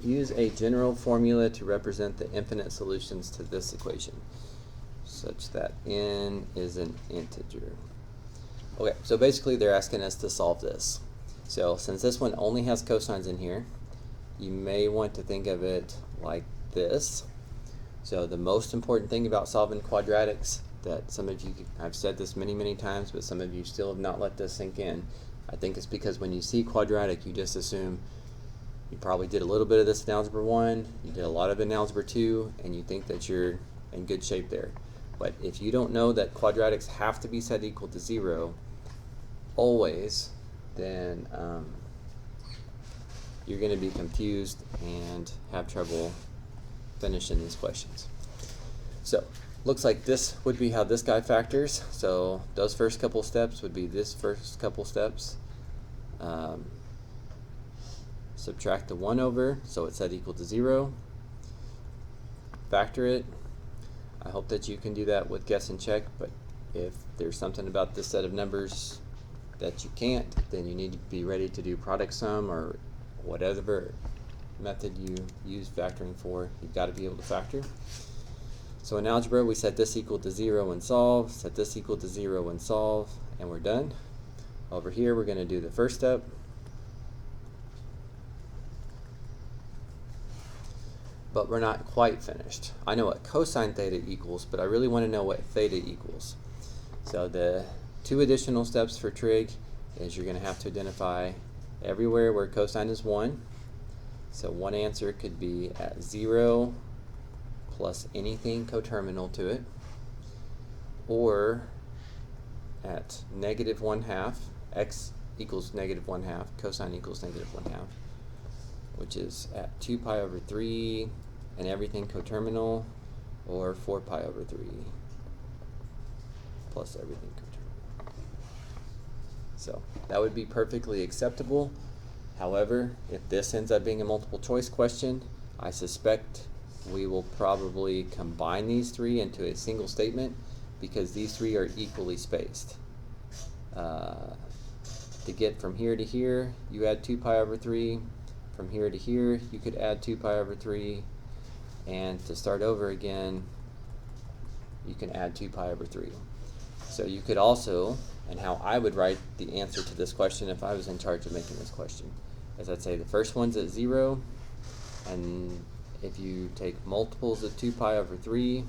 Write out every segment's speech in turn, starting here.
use a general formula to represent the infinite solutions to this equation, such that n is an integer. Okay, so basically they're asking us to solve this. So since this one only has cosines in here, you may want to think of it like this. So the most important thing about solving quadratics, that some of you, I've said this many times, but some of you still have not let this sink in. I think it's because when you see quadratic, you just assume you probably did a little bit of this in Algebra 1, you did a lot of it in Algebra 2, and you think that you're in good shape there. But if you don't know that quadratics have to be set equal to 0, always, then you're going to be confused and have trouble finishing these questions. So, looks like this would be how this guy factors. So, those first couple steps would be this first couple steps. Subtract the 1 over, so it's set equal to 0. Factor it. I hope that you can do that with guess and check, but if there's something about this set of numbers that you can't, then you need to be ready to do product sum or whatever method you use factoring for. You've got to be able to factor. So in algebra, we set this equal to 0 and solve, set this equal to 0 and solve, and we're done. Over here, we're going to do the first step. But we're not quite finished. I know what cosine theta equals, but I really want to know what theta equals. So the 2 additional steps for trig is you're going to have to identify everywhere where cosine is 1. So one answer could be at 0 plus anything coterminal to it, or at negative 1/2, x equals negative 1/2, cosine equals negative 1/2, which is at 2 pi over 3 and everything coterminal, or 4 pi over 3 plus everything coterminal. So that would be perfectly acceptable. However, if this ends up being a multiple choice question, I suspect we will probably combine these 3 into a single statement because these 3 are equally spaced. To get from here to here, you add 2 pi over 3. From here to here, you could add 2 pi over 3. And to start over again, you can add 2 pi over 3. So you could also, and how I would write the answer to this question if I was in charge of making this question, is I'd say the first one's at 0, and if you take multiples of 2 pi over 3,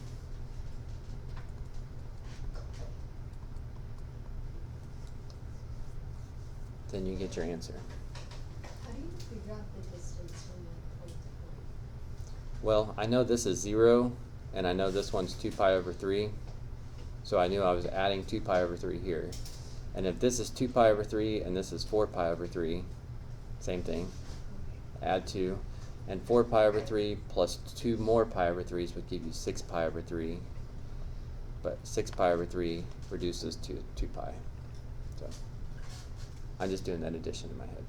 then you get your answer. How do you figure out the distance from like point to point? Well, I know this is 0, and I know this one's 2 pi over 3, so I knew I was adding 2 pi over 3 here. And if this is 2 pi over 3 and this is 4 pi over 3, same thing, add 2. And 4 pi over 3 plus 2 more pi over 3s would give you 6 pi over 3. But 6 pi over 3 reduces to 2 pi. So I'm just doing that addition in my head.